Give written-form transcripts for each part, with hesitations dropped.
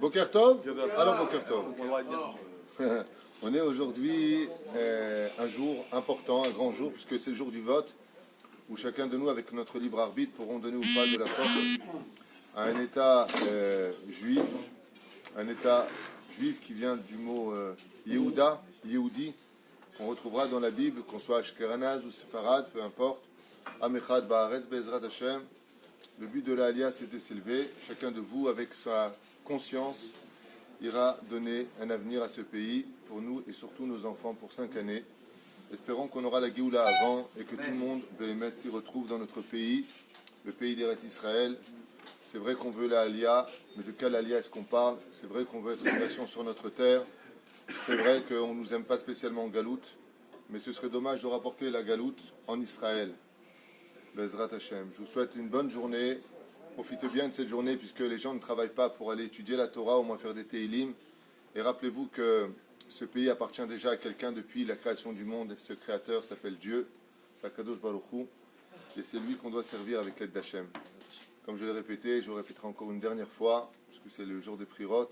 Boker Tov. Alors Boker Tov. On est aujourd'hui un jour important, un grand jour, puisque c'est le jour du vote, où chacun de nous, avec notre libre arbitre, pourront donner ou pas de la force à un État juif, un État juif qui vient du mot Yehuda, Yehudi, qu'on retrouvera dans la Bible, qu'on soit Ashkenaz ou Sepharad, peu importe. Amechad Ba'aretz Be'ezrat Hashem. Le but de l'Aliyah, c'est de s'élever. Chacun de vous, avec sa conscience, ira donner un avenir à ce pays, pour nous et surtout nos enfants, pour 5 années. Espérons qu'on aura la Géoula avant et que tout le monde, Béhémet, s'y retrouve dans notre pays, le pays d'Eretz Israël. C'est vrai qu'on veut la Aliyah, mais de quelle Aliyah est-ce qu'on parle? C'est vrai qu'on veut être une nation sur notre terre. C'est vrai qu'on ne nous aime pas spécialement en Galoute, mais ce serait dommage de rapporter la Galoute en Israël. Bezrat Hashem. Je vous souhaite une bonne journée. Profitez bien de cette journée puisque les gens ne travaillent pas pour aller étudier la Torah, au moins faire des Teilim. Et rappelez-vous que ce pays appartient déjà à quelqu'un depuis la création du monde. Ce créateur s'appelle Dieu, Sakadosh Baruch Hu, et c'est lui qu'on doit servir avec l'aide d'Hachem. Comme je l'ai répété, je le répéterai encore une dernière fois, parce que c'est le jour des Prirot.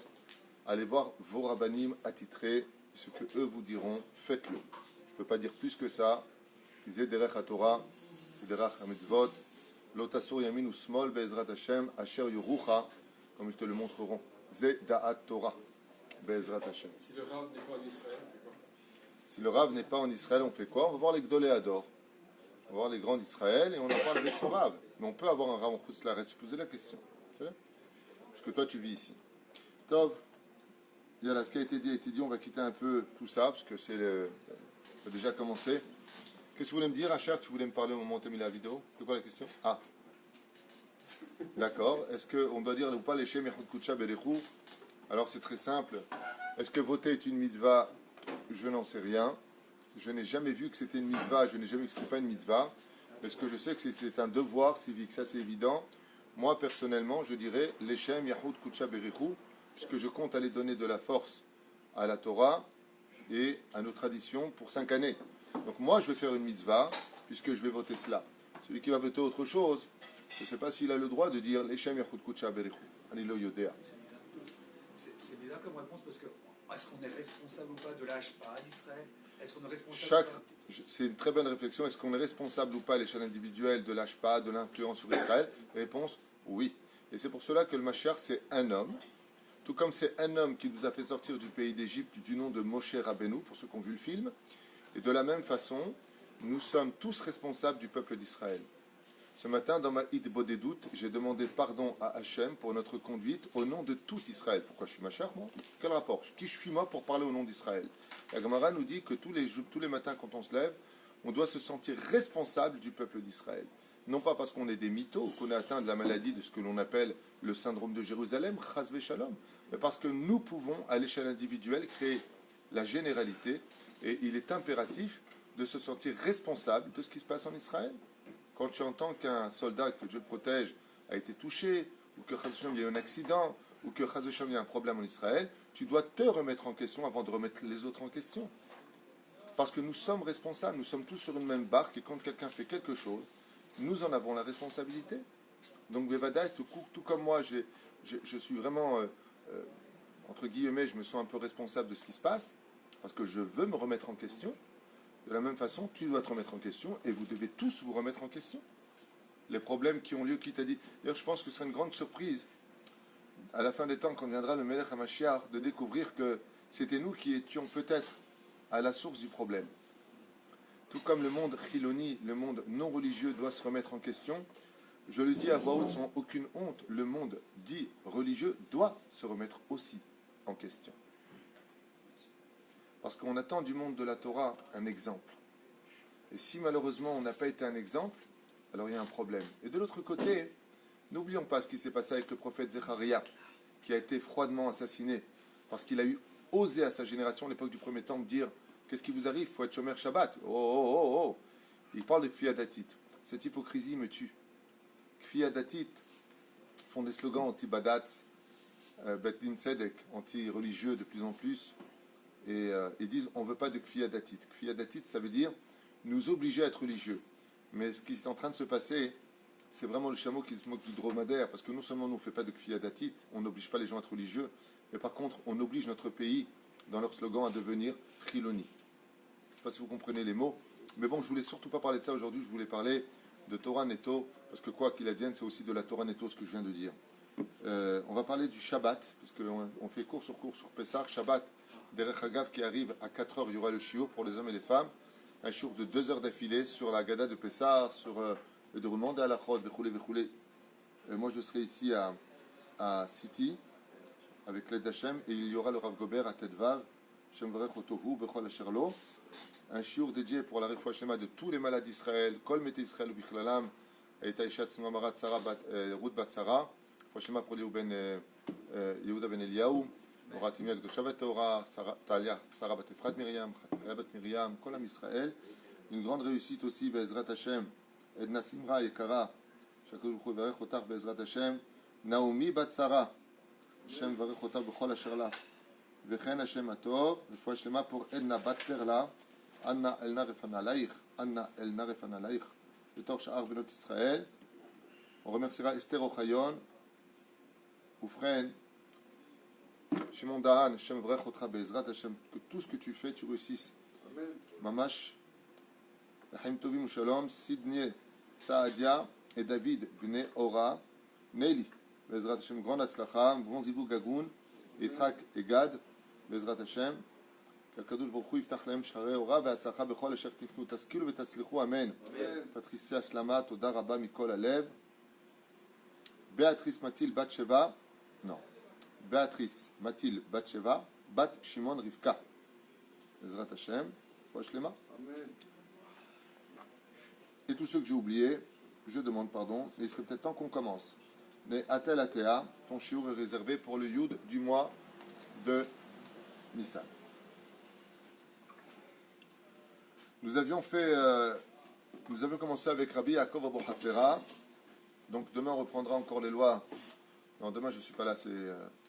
Allez voir vos rabbanim attitrés, ce que eux vous diront, faites-le. Je ne peux pas dire plus que ça. Lisez Derech HaTorah, Derech HaMitzvot, Lotasur Yamin ou Smol Be'ezrat Hashem, Asher Yorucha, comme ils te le montreront. Ze Da'at Torah, Be'ezrat Hashem. Si le Rav n'est pas en Israël, on fait quoi? Si le Rav n'est pas en Israël, on fait quoi? On va voir les Gdolé Ador. On va voir les grands d'Israël et on en parle avec son Rav. Mais on peut avoir un Rav en Chutz-Laretz. Je posais la question. Parce que toi, tu vis ici. Tov. Yalla, ce qui a été dit, on va quitter un peu tout ça, parce que ça a déjà commencé. Qu'est-ce que vous voulez me dire, Achar? Tu voulais me parler au moment où tu as mis la vidéo? C'était quoi la question? Ah. D'accord. Est-ce qu'on doit dire ou pas les Shem Yachud Kutsha Berechou? Alors c'est très simple. Est-ce que voter est une mitzvah? Je n'en sais rien. Je n'ai jamais vu que c'était une mitzvah. Je n'ai jamais vu que ce n'était pas une mitzvah. Est-ce que je sais que c'est un devoir civique? Ça, c'est évident. Moi, personnellement, je dirais les Shem Yachud Kutsha Berechou, puisque je compte aller donner de la force à la Torah et à nos traditions pour 5 années. Donc moi, je vais faire une mitzvah, puisque je vais voter cela. Celui qui va voter autre chose, je ne sais pas s'il a le droit de dire l'Eshem Yachud Kutsha Berechou. Anilo Yodea. C'est bizarre comme réponse, parce que est-ce qu'on est responsable ou pas de la HPA d'Israël? Est-ce qu'on est responsable C'est une très bonne réflexion. Est-ce qu'on est responsable ou pas à l'échelle individuelle de l'HPA, de l'influence sur Israël? Réponse, oui. Et c'est pour cela que le Mashiach, c'est un homme. Tout comme c'est un homme qui nous a fait sortir du pays d'Égypte du nom de Moshe Rabbeinu, pour ceux qui ont vu le film. Et de la même façon, nous sommes tous responsables du peuple d'Israël. Ce matin, dans ma Hid Bodedout, j'ai demandé pardon à Hachem pour notre conduite au nom de tout Israël. Pourquoi je suis Mashiach, moi? Quel rapport? Qui je suis moi pour parler au nom d'Israël? La Gemara nous dit que tous les matins, quand on se lève, on doit se sentir responsable du peuple d'Israël. Non pas parce qu'on est des mythos, qu'on est atteint de la maladie de ce que l'on appelle le syndrome de Jérusalem, Chas Shalom, mais parce que nous pouvons, à l'échelle individuelle, créer la généralité, et il est impératif de se sentir responsable de ce qui se passe en Israël. Quand tu entends qu'un soldat, que Dieu le protège, a été touché, ou que Chas Shalom, il y a eu un accident, ou que Chas Shalom, il y a un problème en Israël, tu dois te remettre en question avant de remettre les autres en question. Parce que nous sommes responsables, nous sommes tous sur une même barque, et quand quelqu'un fait quelque chose, nous en avons la responsabilité. Donc Bevada, tout comme moi, je suis vraiment, entre guillemets, je me sens un peu responsable de ce qui se passe, parce que je veux me remettre en question. De la même façon, tu dois te remettre en question, et vous devez tous vous remettre en question. Les problèmes qui ont lieu, qui t'a dit. D'ailleurs, je pense que ce serait une grande surprise, à la fin des temps, quand viendra le Melech HaMashiach, de découvrir que c'était nous qui étions peut-être à la source du problème. Tout comme le monde chiloni, le monde non religieux doit se remettre en question, je le dis à voix haute sans aucune honte, le monde dit religieux doit se remettre aussi en question. Parce qu'on attend du monde de la Torah un exemple. Et si malheureusement on n'a pas été un exemple, alors il y a un problème. Et de l'autre côté, n'oublions pas ce qui s'est passé avec le prophète Zecharia, qui a été froidement assassiné, parce qu'il a eu osé à sa génération, à l'époque du premier temple, dire « Qu'est-ce qui vous arrive? Il faut être Shomer Shabbat. » Oh, oh, oh, oh. Il parle de Kfiyat Datit. Cette hypocrisie me tue. Kfiyat Datit font des slogans anti-Badat, Bet Din Sedek, anti-religieux de plus en plus, et disent on ne veut pas de Kfiyat Datit. Kfiyat Datit, ça veut dire nous obliger à être religieux. Mais ce qui est en train de se passer, c'est vraiment le chameau qui se moque du dromadaire, parce que non seulement nous on ne fait pas de kfiyadatit, on n'oblige pas les gens à être religieux, mais par contre on oblige notre pays, dans leur slogan, à devenir chiloni. Je ne sais pas si vous comprenez les mots, mais bon, je voulais surtout pas parler de ça aujourd'hui, je voulais parler de Torah Netto, parce que quoi qu'il advienne, c'est aussi de la Torah Netto ce que je viens de dire. On va parler du Shabbat, parce qu'on fait cours sur Pessah, Shabbat, Derech Hagav qui arrive à 4 heures, il y aura le shiur pour les hommes et les femmes, un shiur de 2 heures d'affilée sur la Gada de Pessah, sur le déroulement de Halachot, Vechoulé. Moi je serai ici à City, avec l'aide d'Hachem, et il y aura le Rav Gober à Tedvav, Shem Varech Otohu, Bechol Asherlo, un shiur dédié pour la Refoua Shema de tous les malades d'Israël, Kol Mete Israël ou Bichlalam, et Taïshat Snumamarat Sarah Ruth Bat Sarah, Refoua Shema pour Yehuda Ben Eliyahu, Morat Imiak de Shabbat Torah, Talia, Sarah Bat Efrat Miriam, Bat Miriam, Kol Am Israël, une grande réussite aussi, Bezrat Hashem, Edna Simra Yekara, Shakosh B'chou Varech Otar Bezrat Hashem, Naomi Bat Sarah, Hashem Varech Otar B'chol Asher La, Vechen Hashem Ator, Refoua Shema pour Edna Bat Perla, Anna Elna Refanalaich, Anna Elna Refanalaich, בתור שאר בנות ישראל. On remerciera Esther Ochayon, Oufren, Shimon Dahan, Shem Vrech Otra Bezrat Hashem, que tout ce que tu fais, tu réussisses. Amen. Mamash, Chaim Tovim Shalom, Sidney Saadia et David Bnei Ora, Nelly, Bezrat Hashem, grand Hatzlacha, bon Zibou Gagoun, Yitzhak et Gad, Bezrat Hashem. שהקדוש ברוך הוא יפתח להם שערי אורה והצלחה בכל אשר תפנו, תשכילו ותצליחו, אמן. פטריסיה השלמה, תודה רבה מכל הלב. béatrice Mathilde בת שבע, non, béatrice Mathilde בת שבע, בת שמעון רבקה. בעזרת השם, רפואה שלמה. Et tous ceux que j'ai oubliés, je demande pardon, mais il serait peut-être temps qu'on commence. Mais Atel Atea, ton shiur est réservé pour le Yud du mois de Nissan. Nous avions commencé avec Rabbi Yaakov Abu Hatzera. Donc demain on reprendra encore les lois. Non, demain je ne suis pas là, c'est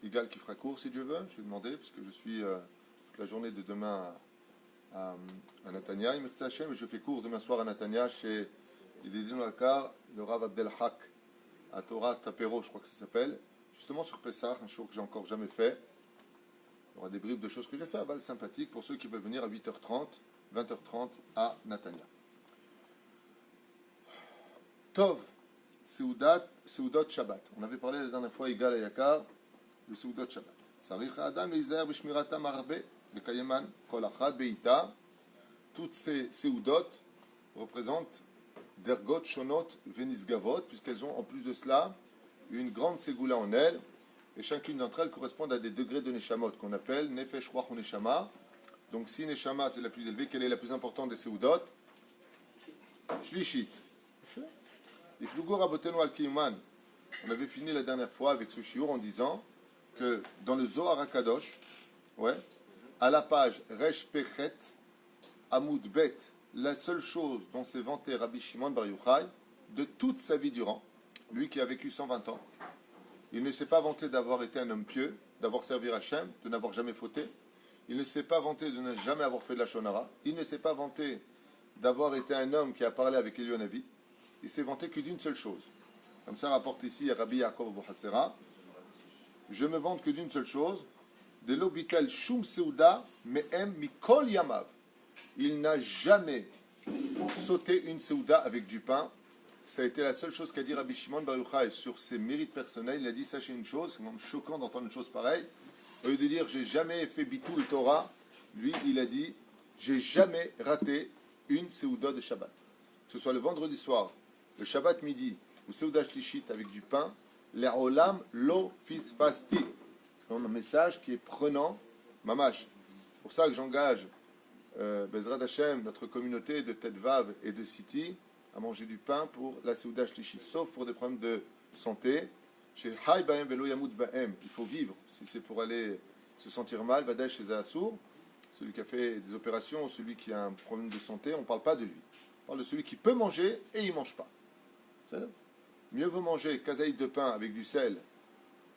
Igal qui fera cours si Dieu veut. Je vais demander, parce que je suis toute la journée de demain à Natania. Il Hashem, et je fais cours demain soir à Natania chez Yedidin Akar, le Rav Abdel Hak, à Torah Tapero, je crois que ça s'appelle. Justement sur Pessah, un show que j'ai encore jamais fait. Il y aura des bribes de choses que j'ai fait à Val sympathique pour ceux qui veulent venir à 8h30. 20h30 à Natania. Tov, Seudot Shabbat. On avait parlé la dernière fois, Igal et Yakar, de Seudot Shabbat. Sarich Adam Leizer Bishmiratam Arbe, le Kayeman, Kol Achad Beita. Toutes ces Seudot représentent Dergot, Shonot, Venisgavot, puisqu'elles ont en plus de cela une grande ségoula en elles, et chacune d'entre elles correspond à des degrés de Neshamot qu'on appelle Nefesh Ruach ou Neshama. Donc si Neshama c'est la plus élevée, quelle est la plus importante des Seudot? Shlishit. On avait fini la dernière fois avec ce shiur en disant que dans le Zohar HaKadosh, à la page Resh Pechet, Amoud Bet, la seule chose dont s'est vanté Rabbi Shimon Bar Yochai de toute sa vie durant, lui qui a vécu 120 ans, il ne s'est pas vanté d'avoir été un homme pieux, d'avoir servi Hachem, de n'avoir jamais fauté. Il ne s'est pas vanté de ne jamais avoir fait de la shonara. Il ne s'est pas vanté d'avoir été un homme qui a parlé avec Elionavi. Il s'est vanté que d'une seule chose. Comme ça rapporte ici Rabbi Yaakov Abu Hatzera. Je me vante que d'une seule chose. De l'obitel shum seuda me'em mikol yamav. Il n'a jamais sauté une seuda avec du pain. Ça a été la seule chose qu'a dit Rabbi Shimon Bar Yochai sur ses mérites personnels. Il a dit, sachez une chose, c'est même choquant d'entendre une chose pareille. Au lieu de dire j'ai jamais fait bitul Torah, lui il a dit j'ai jamais raté une Seuda de Shabbat. Que ce soit le vendredi soir, le Shabbat midi ou Seuda Shlishit avec du pain, l'Olam lo fisfasti. C'est un message qui est prenant, mamash. C'est pour ça que j'engage Bezrat Hashem, notre communauté de Tedvav et de City, à manger du pain pour la Seuda Shlishit, sauf pour des problèmes de santé. Chez Hay Baem Velo Yamut Baem, il faut vivre. Si c'est pour aller se sentir mal, Vadash chez Assour, celui qui a fait des opérations, celui qui a un problème de santé, on ne parle pas de lui. On parle de celui qui peut manger et il ne mange pas. Mieux vaut manger kazaïd de pain avec du sel,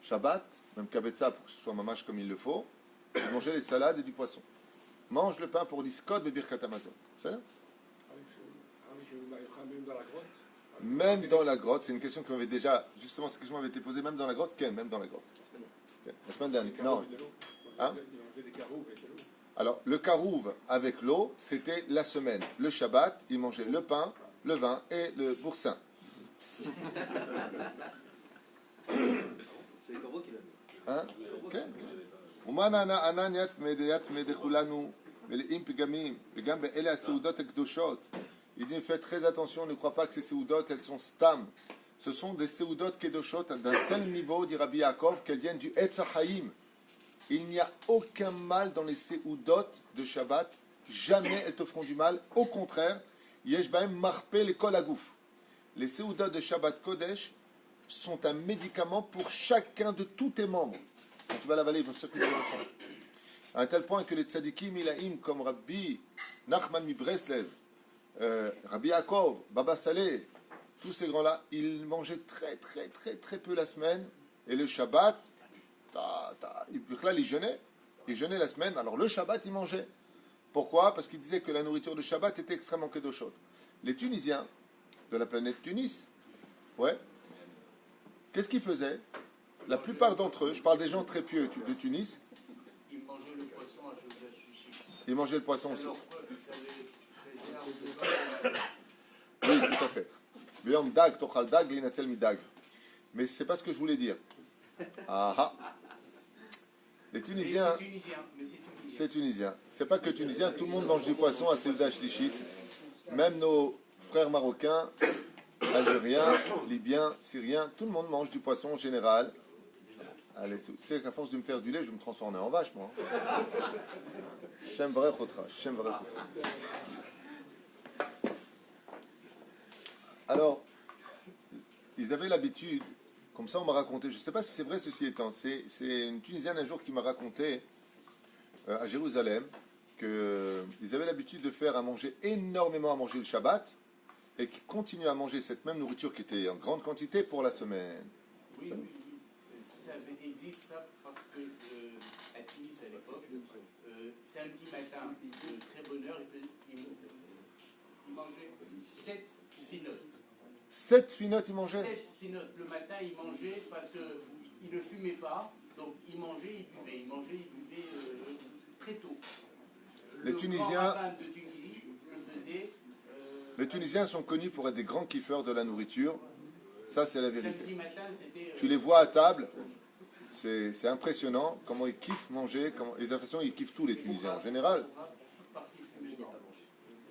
Shabbat, même kabetza pour que ce soit mamash comme il le faut, et manger les salades et du poisson. Mange le pain pour l'iskot et birkat Amazon. C'est ça? Même dans la grotte, Même dans la grotte, c'est une question qui m'avait déjà, justement, cette question m'avait été posée même dans la grotte. Ken, même dans la grotte. Ken, la semaine dernière. Non. Hein? Il mangeait des caroufs avec de l'eau. Alors, le karouv avec l'eau, c'était la semaine. Le Shabbat, il mangeait le pain, le vin et le boursin. C'est les corbeaux qui l'ont mis. Hein? כן. ומן הענניית מדיית מדכולנו מלאים פגמים וגם באלה הסעודות הקדושות. Il dit, faites très attention, ne crois pas que ces séoudotes, elles sont stam. Ce sont des séoudotes kedoshot d'un tel niveau, dit Rabbi Yaakov, qu'elles viennent du Etz HaChaim. Il n'y a aucun mal dans les séoudotes de Shabbat. Jamais elles te feront du mal. Au contraire, yesh bahem marpé les kol hagouf. Les séoudotes de Shabbat Kodesh sont un médicament pour chacun de tous tes membres. Quand tu vas l'avaler, il faut circuler le sang. À un tel point que les tzadikim ilaim comme Rabbi Nachman mi Breslev, Rabbi Yaakov, Baba Saleh, tous ces grands-là, ils mangeaient très peu la semaine. Et le Shabbat, ils jeûnaient. Ils jeûnaient la semaine. Alors le Shabbat, ils mangeaient. Pourquoi? Parce qu'ils disaient que la nourriture de Shabbat était extrêmement kedoshot. Les Tunisiens de la planète Tunis, ouais, qu'est-ce qu'ils faisaient? La plupart d'entre eux, je parle des gens très pieux de Tunis, Ils mangeaient le poisson à Joseph Chichi. ils mangeaient le poisson aussi. Ça les préserve de Oui, tout à fait. Biyom dag, tochal dag, linatzel midag. Mais c'est pas ce que je voulais dire. Ah ah. Les Tunisiens, C'est tunisien, mais c'est tunisien. c'est tunisien. C'est pas que tunisien, tout le monde mange du poisson à Seuda Shlichit. Même nos frères marocains, algériens, libyens, syriens, tout le monde mange du poisson en général. Allez, tu sais qu'à force de me faire du lait, je vais me transformer en vache, moi. Shem vrech otra, Shem vrech otra. Alors, ils avaient l'habitude, comme ça on m'a raconté, je ne sais pas si c'est vrai ceci étant, c'est une Tunisienne un jour qui m'a raconté à Jérusalem qu'ils avaient l'habitude de faire à manger énormément à manger le Shabbat et qui continuaient à manger cette même nourriture qui était en grande quantité pour la semaine. Oui. Ça existe ça parce que à Tunis à l'époque, samedi matin, de très bonne heure, ils mangeaient 7 finotes. 7 finotes ils mangeaient. 7 finotes le matin, ils mangeaient parce qu'ils ne fumaient pas, donc ils mangeaient, ils buvaient. Ils mangeaient, ils buvaient très tôt. Les Le Tunisiens- grand rabbin de Tunisie le faisait. Les Tunisiens sont connus pour être des grands kiffeurs de la nourriture. Ça, c'est la Samedi vérité. matin, c'était. Tu les vois à table, c'est impressionnant comment ils kiffent manger. Et de toute façon, ils kiffent tous les Tunisiens en général. Parce qu'ils fumaient pas.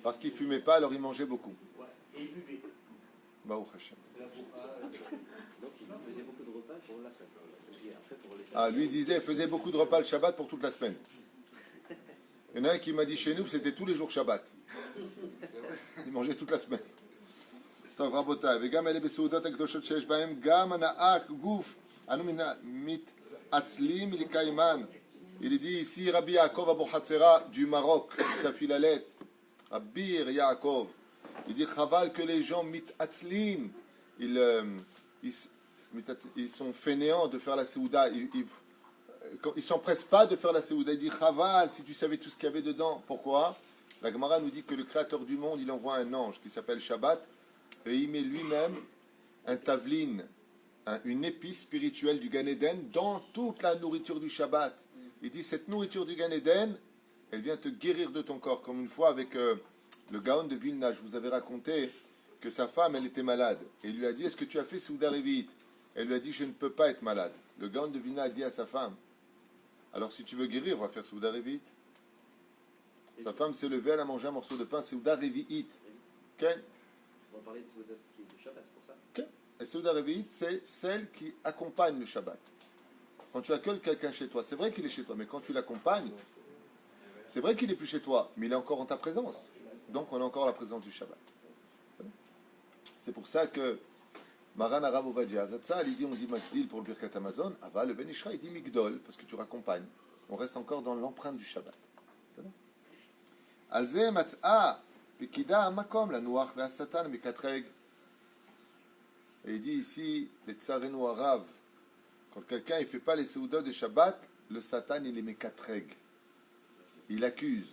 Parce qu'ils fumaient pas, alors ils mangeaient beaucoup. Ouais. Et ils buvaient. Baruch Hashem. C'est la pourquoi. Donc il faisait beaucoup de repas pour la semaine. Et après pour les Ah, lui disait, faisait beaucoup de repas le Shabbat pour toute la semaine. Il y en a un qui m'a dit chez nous, c'était tous les jours Shabbat. Il mangeait toute la semaine. טוב רבותיי, וגם אלה בסעודות הקדושות שיש בהם גם הנאה גוף, אנו מתעצלים מלקיימן. Il est dit ici Rabbi Yaakov Abou Hatzera du Maroc, Tafilalet, Rabbi Yaakov. Il dit chaval que les gens mitatzlin, ils sont fainéants de faire la séouda, ils s'empressent pas de faire la séouda. Il dit chaval, si tu savais tout ce qu'il y avait dedans. Pourquoi? La Gemara nous dit que le Créateur du monde, il envoie un ange qui s'appelle Shabbat et il met lui-même un tavlin, une épice spirituelle du Gan Eden dans toute la nourriture du Shabbat. Il dit cette nourriture du Gan Eden, elle vient te guérir de ton corps. Comme une fois avec le Gaon de Vilna, je vous avais raconté que sa femme, elle était malade. Et il lui a dit, est-ce que tu as fait Souda Revit? Elle lui a dit, je ne peux pas être malade. Le Gaon de Vilna a dit à sa femme, alors si tu veux guérir, on va faire Souda Revit. Sa femme s'est levée, elle a mangé un morceau de pain, Souda Revit. Okay? On va parler de Soudat qui est du Shabbat, c'est pour ça. Okay. Et Souda Revit, c'est celle qui accompagne le Shabbat. Quand tu accueilles quelqu'un chez toi, c'est vrai qu'il est chez toi, mais quand tu l'accompagnes, c'est vrai qu'il n'est plus chez toi, mais il est encore en ta présence. Donc on a encore la présence du Shabbat. C'est pour ça que Maran Arav Ovadia Zatzal, il dit, on dit Magdil pour le Birkat Amazon, Ava, le Ben Ishra, il dit Migdol, parce que tu raccompagnes. On reste encore dans l'empreinte du Shabbat. Alze Matzah, Pekida Makom, la Noach, la Satan, Mekatreg. Et il dit ici, les Tsarenu Arav, quand quelqu'un ne fait pas les Seouda de Shabbat, le Satan, il est Mekatreg. Il accuse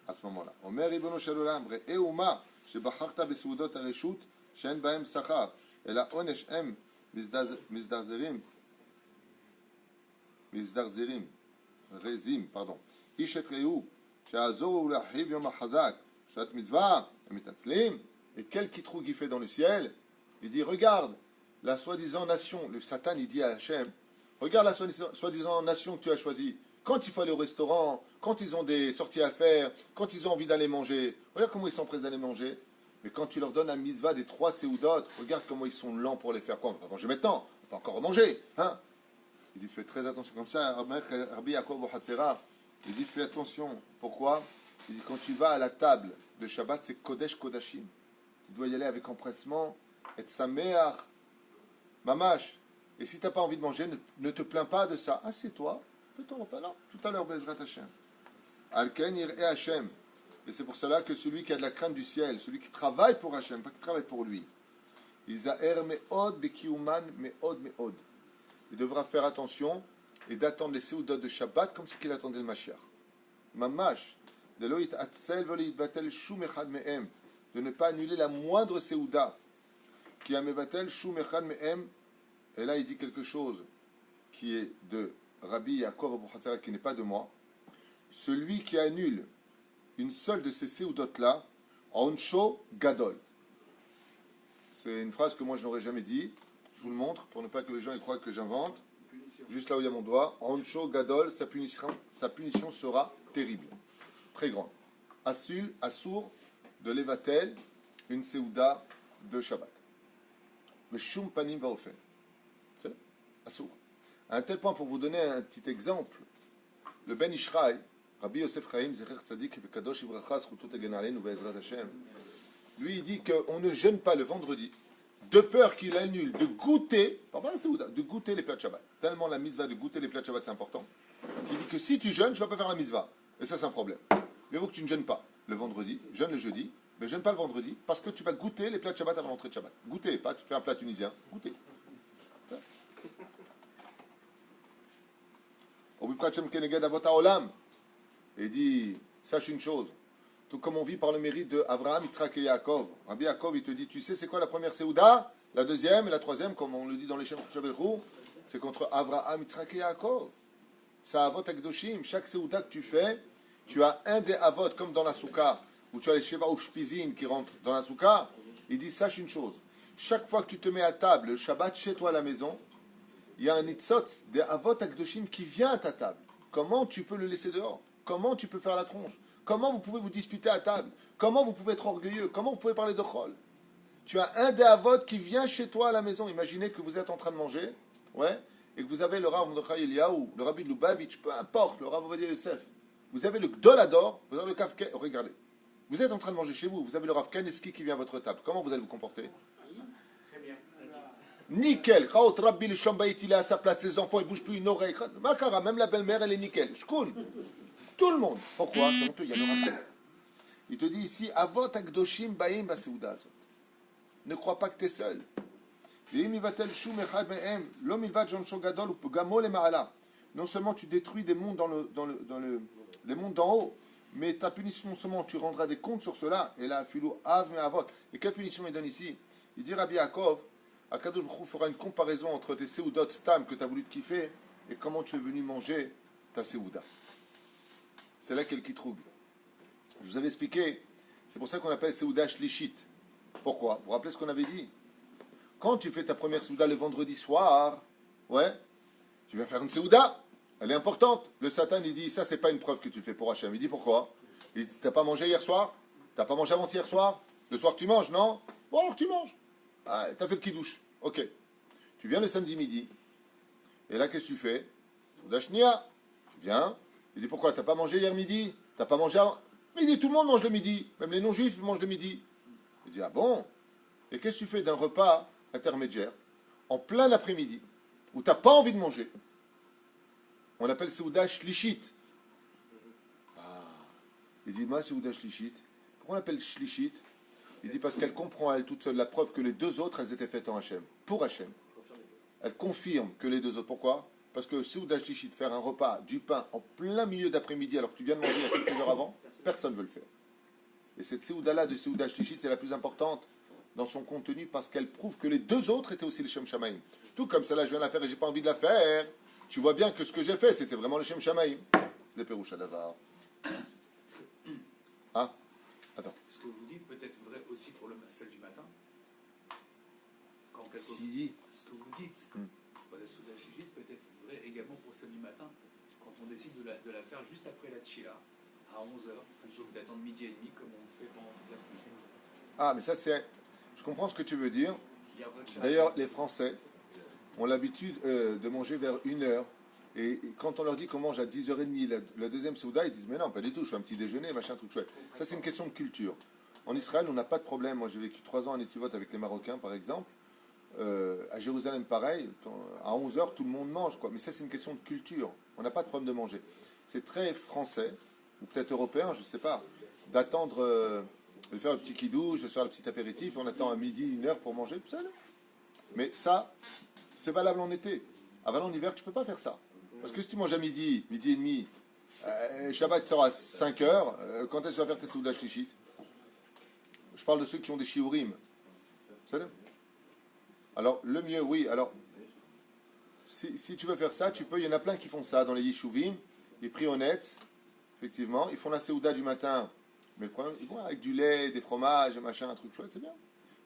à ce moment-là. Omer Ribono Shalolam, Re'euma, Shebacharta Beseudot Areshut, שאין בהם שכר, אלא עונש הם מזדרזים, רזים, pardon. איש את רעהו, שיעזורו לאחיו יום החזק, cette mitzvah, הם מתנצלים, et quel quitrou il fait dans le ciel, il dit, regarde, la soi-disant nation, le Satan, il dit à Hachem, regarde la soi-disant nation que tu as choisie, quand il faut aller au restaurant, quand ils ont des sorties à faire, quand ils ont envie d'aller manger, regarde comment ils s'empressent d'aller manger. Mais quand tu leur donnes un mitzvah des 3 séoudotes, regarde comment ils sont lents pour les faire. Quoi, on va pas manger maintenant, on va pas encore manger. Hein. Il dit, fais très attention. Comme ça, Rabbi Yaakov Hatzera, il dit, fais attention. Pourquoi? Il dit, quand tu vas à la table de Shabbat, c'est Kodesh Kodashim. Tu dois y aller avec empressement, être sameach, mamash. Et si tu n'as pas envie de manger, ne te plains pas de ça. Assieds-toi, fais ton repas. Non, tout à l'heure, Bezrat Hashem. Alken Yir'e Hashem. Et c'est pour cela que celui qui a de la crainte du ciel, celui qui travaille pour Hachem, pas qui travaille pour lui, il devra faire attention et d'attendre les séoudotes de Shabbat comme si qu'il attendait le Mashiach. Mamash, de ne pas annuler la moindre séouda qui a mevatel shum echad mehem. Et là il dit quelque chose qui est de Rabbi Yaakov Abu Hatzera, qui n'est pas de moi. Celui qui annule une seule de ces séoudotes-là, Oncho Gadol. C'est une phrase que moi je n'aurais jamais dit. Je vous le montre pour ne pas que les gens y croient que j'invente. Juste là où il y a mon doigt. Oncho Gadol, sa punition sera terrible. Très grande. Assour de Levatel, une séouda de Shabbat. Le Shum Panim Vaofen. C'est Assour. À un tel point, pour vous donner un petit exemple, le Ben Ishraï, Rabbi Yosef Chaim, Zecher Tzadik, Kadosh Ibracha, Zchutot Hagen Aleinu, Be'ezrat Hashem, lui il dit qu'on ne jeûne pas le vendredi, de peur qu'il annule de goûter, pardon, de goûter les plats de Shabbat. Tellement la mitzvah de goûter les plats de Shabbat c'est important, qu'il dit que si tu jeûnes, tu ne vas pas faire la mitzvah. Et ça c'est un problème. Mieux vaut que tu ne jeûnes pas le vendredi, jeûne le jeudi, mais jeûne pas le vendredi, parce que tu vas goûter les plats de Shabbat avant l'entrée de Shabbat. Goûter, pas tu fais un plat tunisien, goûter. Et il dit, sache une chose, tout comme on vit par le mérite de Avraham, Yitzhak et Yaakov. Rabbi Yaakov, il te dit, tu sais c'est quoi la première séouda, la deuxième et la troisième, comme on le dit dans les Shem Shabelchou, c'est contre Avraham, Yitzhak et Yaakov. C'est Avot Akdoshim. Chaque séouda que tu fais, tu as un des Avot, comme dans la Souka, où tu as les Sheva ou Shpizin qui rentrent dans la Souka. Il dit, sache une chose, chaque fois que tu te mets à table, le Shabbat chez toi à la maison, il y a un nitzotz des Avot Akdoshim qui vient à ta table. Comment tu peux le laisser dehors? Comment tu peux faire la tronche? Comment vous pouvez vous disputer à table? Comment vous pouvez être orgueilleux? Comment vous pouvez parler de chol? Tu as un des Avot qui vient chez toi à la maison. Imaginez que vous êtes en train de manger, ouais, et que vous avez le Rav Mordechai Eliyahu, le Rabbi de Lubavitch, peu importe, le Rav Ovadia Yosef. Vous avez le Gdolador, vous avez le Kav Ken, regardez. Vous êtes en train de manger chez vous, vous avez le Rav Kanetsky qui vient à votre table. Comment vous allez vous comporter? Très bien. Nickel. Chaot Rabbi le Shambayit, il est à sa place, les enfants, ils ne bougent plus une oreille. Makara, même la belle-mère, elle est nickel. Shkoun. Tout le monde. Pourquoi? C'est honteux, il y a le rappel. Il te dit ici, Avot Akdoshim Baim Baseouda. Ne crois pas que tu es seul. Non seulement tu détruis des mondes les mondes d'en haut, mais ta punition, non seulement tu rendras des comptes sur cela, et là, Philo, Av me Avot. Et quelle punition il donne ici? Il dit Rabbi Yaakov, Akadosh Baruch Hu fera une comparaison entre tes séoudot stam que tu as voulu te kiffer et comment tu es venu manger ta séouda. C'est là qu'elle quitte rouble. Je vous avais expliqué, c'est pour ça qu'on appelle séouda shlishit. Pourquoi? Vous vous rappelez ce qu'on avait dit? Quand tu fais ta première séouda le vendredi soir, ouais, tu vas faire une séouda, elle est importante. Le Satan, il dit, ça c'est pas une preuve que tu le fais pour Hachem. Il dit pourquoi? Il dit, t'as pas mangé hier soir? T'as pas mangé avant-hier soir? Le soir tu manges, non? Bon alors tu manges. Ah, t'as fait le kidouche. Ok. Tu viens le samedi midi, et là qu'est-ce que tu fais? Séouda shnia. Tu viens. Il dit pourquoi? T'as pas mangé hier midi? T'as pas mangé avant? Mais il dit tout le monde mange le midi. Même les non-juifs mangent le midi. Il dit ah bon? Et qu'est-ce que tu fais d'un repas intermédiaire en plein après-midi où t'as pas envie de manger? On appelle séouda shlishit. Ah. Il dit moi séouda shlishit. Pourquoi on appelle shlishit? Il dit parce qu'elle comprend à elle toute seule la preuve que les deux autres elles étaient faites en Hachem. Pour Hachem. Elle confirme que les deux autres. Pourquoi? Parce que séouda shlishit, faire un repas, du pain en plein milieu d'après-midi alors que tu viens de manger il y a quelques heures avant, personne ne veut le faire. Et cette séouda-là de séouda shlishit, c'est la plus importante. dans son contenu parce qu'elle prouve que les deux autres étaient aussi les Shem Shamaim. Tout comme celle-là, je viens de la faire et j'ai pas envie de la faire. Tu vois bien que ce que j'ai fait, c'était vraiment le Shem Shamaim. Des Pérouches à Davar. Ah, attends. Ce que vous dites peut être vrai aussi pour celle du matin. Quand Si. ce que vous dites pour la Souda Shishit peut être vrai également pour celle du matin. Quand on décide de la faire juste après la Tchila, à 11h, plutôt que d'attendre midi et demi comme on fait pendant toute la semaine. Ah, mais ça c'est... Je comprends ce que tu veux dire. Dire votre chat. D'ailleurs, les Français ont l'habitude de manger vers 1h. Et quand on leur dit qu'on mange à 10h30 la deuxième Souda, ils disent mais non, pas du tout, je fais un petit déjeuner, machin, truc chouette. Ça, c'est une question de culture. En Israël, on n'a pas de problème. Moi, j'ai vécu 3 ans à Netivot avec les Marocains, par exemple. À Jérusalem, pareil. À 11h, tout le monde mange, quoi. Mais ça, c'est une question de culture. On n'a pas de problème de manger. C'est très français, ou peut-être européen, je ne sais pas, d'attendre, de faire le petit kidouche, de faire le petit apéritif. On attend à midi, 1h pour manger. Ça, mais ça, c'est valable en été. En hiver, tu ne peux pas faire ça. Parce que si tu manges à midi, midi et demi, Shabbat sort à 5h, quand est-ce que tu vas faire tes Souda Shlichit? Je parle de ceux qui ont des shiurim. C'est ça? Alors, le mieux, oui. Alors, si tu veux faire ça, tu peux. Il y en a plein qui font ça dans les yishuvim. Ils prient honnêtes, effectivement. Ils font la Séouda du matin. Mais le problème, ils vont avec du lait, des fromages, machin, un truc chouette, c'est bien.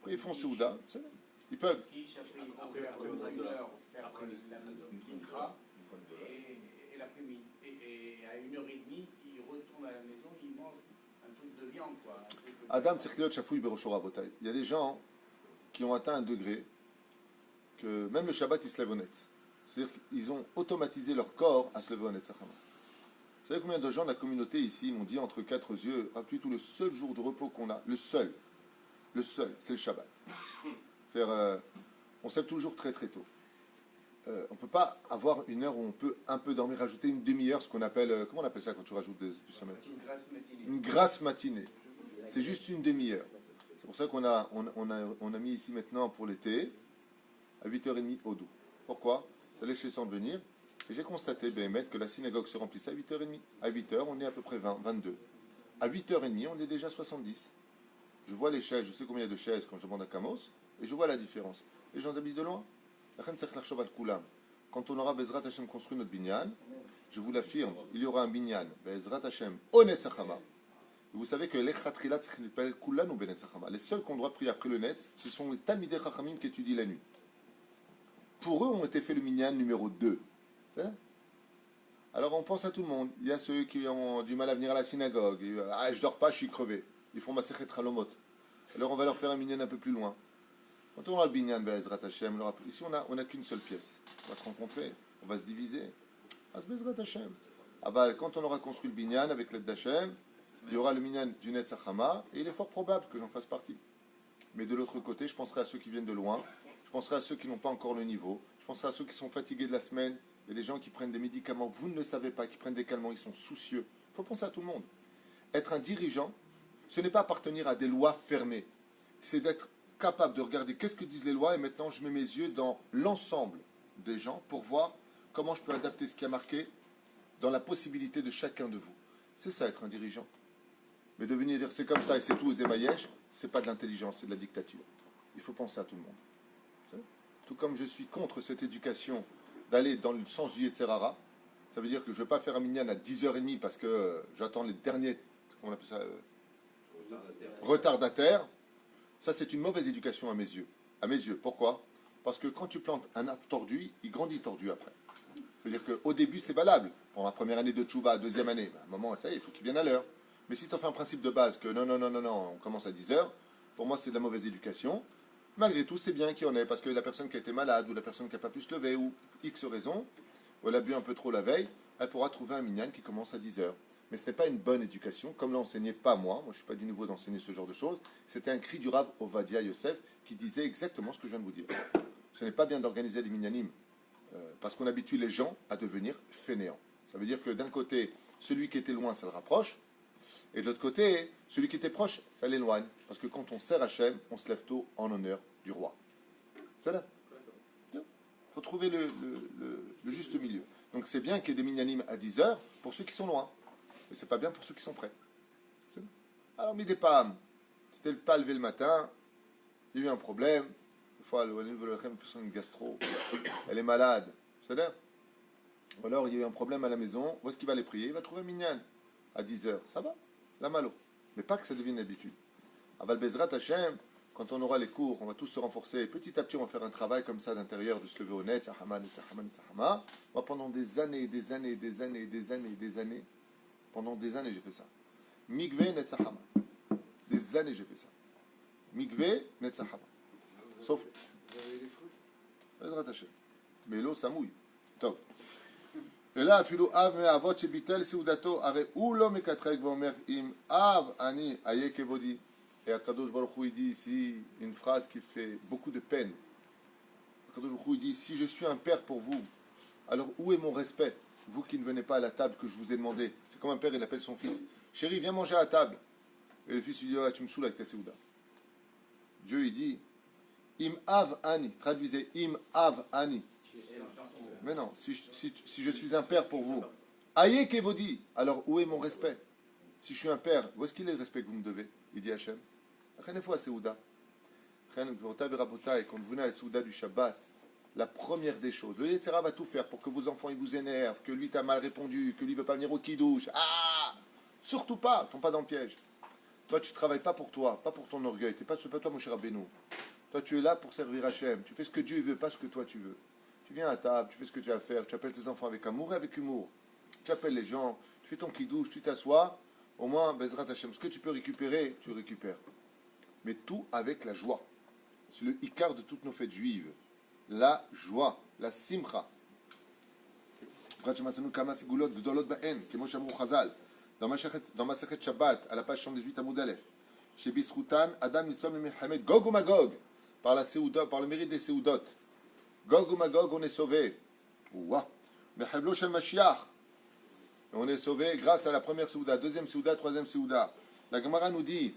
Après, ils font Séouda, c'est bien. Ils peuvent. Qui cherchent vers 1h faire la mincha et l'après-midi. Et à 1h30, ils retournent à la maison, ils mangent un truc de viande, quoi. Adam Tzirkliot Chafouille Beroshora Botaï. Il y a des gens qui ont atteint un degré que même le Shabbat, ils se lèvent honnête. C'est-à-dire qu'ils ont automatisé leur corps à se lever honnête. Vous savez combien de gens de la communauté ici m'ont dit entre quatre yeux, rappelez tout, le seul jour de repos qu'on a, le seul, c'est le Shabbat. On se lève toujours très très tôt. On ne peut pas avoir une heure où on peut un peu dormir, rajouter une demi-heure, ce qu'on appelle, comment on appelle ça quand tu rajoutes du sommeil? Une grasse matinée. C'est juste une demi-heure. C'est pour ça qu'on a mis ici maintenant pour l'été à 8h30 au doux. Pourquoi? Ça laisse le temps de venir. Et j'ai constaté, Béhémet, que la synagogue se remplissait à 8h30. À 8h, on est à peu près 22. À 8h30, on est déjà 70. Je vois les chaises, je sais combien il y a de chaises quand je demande à Kamos, et je vois la différence. Les gens habitent de loin. Quand on aura Bezrat Hashem construit notre binyan, je vous l'affirme, il y aura un binyan, Bezrat Hashem, Onet Zachama. Vous savez que les Khatrilat s'appellent Kulan ou Benet Zachama. Les seuls qu'on doit prier après le net, ce sont les Talmidei Chachamim qui étudient la nuit. Pour eux, ont été fait le minyan numéro 2. Alors on pense à tout le monde. Il y a ceux qui ont du mal à venir à la synagogue. Je dors pas, je suis crevé. Ils font Masechet Halomot. Alors on va leur faire un minyan un peu plus loin. Quand on aura le binyan, Bezrat Hashem, ici on n'a qu'une seule pièce. On va se rencontrer, on va se diviser. Bezrat Hashem. Quand on aura construit le binyan avec l'aide d'Hashem, il y aura le minyan du Netzachama, et il est fort probable que j'en fasse partie. Mais de l'autre côté, je penserai à ceux qui viennent de loin, je penserai à ceux qui n'ont pas encore le niveau, je penserai à ceux qui sont fatigués de la semaine. Il y a des gens qui prennent des médicaments, vous ne le savez pas, qui prennent des calmants, ils sont soucieux. Il faut penser à tout le monde. Être un dirigeant, ce n'est pas appartenir à des lois fermées. C'est d'être capable de regarder qu'est-ce que disent les lois, et maintenant je mets mes yeux dans l'ensemble des gens pour voir comment je peux adapter ce qui a marqué dans la possibilité de chacun de vous. C'est ça, être un dirigeant. Mais de venir dire c'est comme ça et c'est tout aux émaillèches, c'est pas de l'intelligence, c'est de la dictature. Il faut penser à tout le monde. Tout comme je suis contre cette éducation d'aller dans le sens du Yetzerara, ça veut dire que je ne vais pas faire un minyan à 10h30 parce que j'attends les derniers, comment on appelle ça, retardataires. Ça, c'est une mauvaise éducation à mes yeux. À mes yeux. Pourquoi? Parce que quand tu plantes un arbre tordu, il grandit tordu après. C'est-à-dire qu'au début, c'est valable. Pour la première année de Tchouva, deuxième année, à un moment, ça y est, il faut qu'il vienne à l'heure. Mais si tu as fait un principe de base que non, on commence à 10h, pour moi, c'est de la mauvaise éducation. Malgré tout, c'est bien qu'il y en ait, parce que la personne qui a été malade, ou la personne qui n'a pas pu se lever, ou X raison, ou elle a bu un peu trop la veille, elle pourra trouver un minyan qui commence à 10h. Mais ce n'est pas une bonne éducation, comme l'a enseigné pas moi je ne suis pas du niveau d'enseigner ce genre de choses, c'était un cri du Rav Ovadia Yosef qui disait exactement ce que je viens de vous dire. Ce n'est pas bien d'organiser des minyanim, parce qu'on habitue les gens à devenir fainéants. Ça veut dire que d'un côté, celui qui était loin, ça le rapproche, et de l'autre côté, celui qui était proche, ça l'éloigne. Parce que quand on sert Hachem, on se lève tôt en honneur du roi. C'est là. Il faut trouver le juste milieu. Donc c'est bien qu'il y ait des minyanim à 10h pour ceux qui sont loin. Mais c'est pas bien pour ceux qui sont près. Alors, Midépam, tu t'es pas levé le matin, il y a eu un problème. Des fois, une personne gastro, elle est malade. C'est-à-dire, ou alors il y a eu un problème à la maison, où est-ce qu'il va aller prier? Il va trouver un minyan à 10h. Ça va, la malo. Mais pas que ça devienne une habitude. Aval Bezrat Hashem, quand on aura les cours, on va tous se renforcer. Petit à petit, on va faire un travail comme ça d'intérieur, de se lever au net. Moi, pendant des années, pendant des années, j'ai fait ça. Migvé Netzahama. Des années, j'ai fait ça. Migvé Netzahama. Sauf. Bezrat Hashem. Mais l'eau, ça mouille. Top. Et là, אפילו אב מהאבות שביטל סעודתו, הרי הוא לא מקטרג ואומר, אם אב אני איה כבודי. Et Akadosh Baruch Hu, il dit ici une phrase qui fait beaucoup de peine. Akadosh Baruch Hu, il dit, si je suis un père pour vous, alors où est mon respect? Vous qui ne venez pas à la table que je vous ai demandé. C'est comme un père, il appelle son fils. Chéri, viens manger à la table. Et le fils lui dit, ah, tu me saoules avec ta séouda. Dieu, il dit, Im Av Ani. Traduisez, Im Av Ani. Mais non, si je suis un père pour vous, Aye Kevodi, alors où est mon respect? Si je suis un père, où est-ce qu'il est le respect que vous me devez? Il dit Hachem. Quand vous venez à la Séouda du Shabbat, la première des choses, le Yetzera va tout faire pour que vos enfants ils vous énervent, que lui t'a mal répondu, que lui ne veut pas venir au Kiddush. Ah, surtout pas, tombe pas dans le piège. Toi, tu ne travailles pas pour toi, pas pour ton orgueil. Tu n'es pas toi, mon cher Rabbeinu. Toi, tu es là pour servir Hachem. Tu fais ce que Dieu veut, pas ce que toi tu veux. Tu viens à table, tu fais ce que tu as à faire, tu appelles tes enfants avec amour et avec humour. Tu appelles les gens, tu fais ton Kiddush, tu t'assois. Au moins, Bezrat Hashem, ce que tu peux récupérer, tu récupères. Mais tout avec la joie. C'est le ikar de toutes nos fêtes juives. La joie, la simcha. Dans Masachet Shabbat, à la page 118 à Moudalef, chez Bisroutan, Adam Nitzom Mechamed, Gog ou Magog, par la Séouda, par le mérite des Séoudot. Gog ou Magog, on est sauvé. Ouah. Mechavlo Shel Mashiach. On est sauvé grâce à la première Séouda, deuxième Séouda, troisième Séouda. La Gemara nous dit,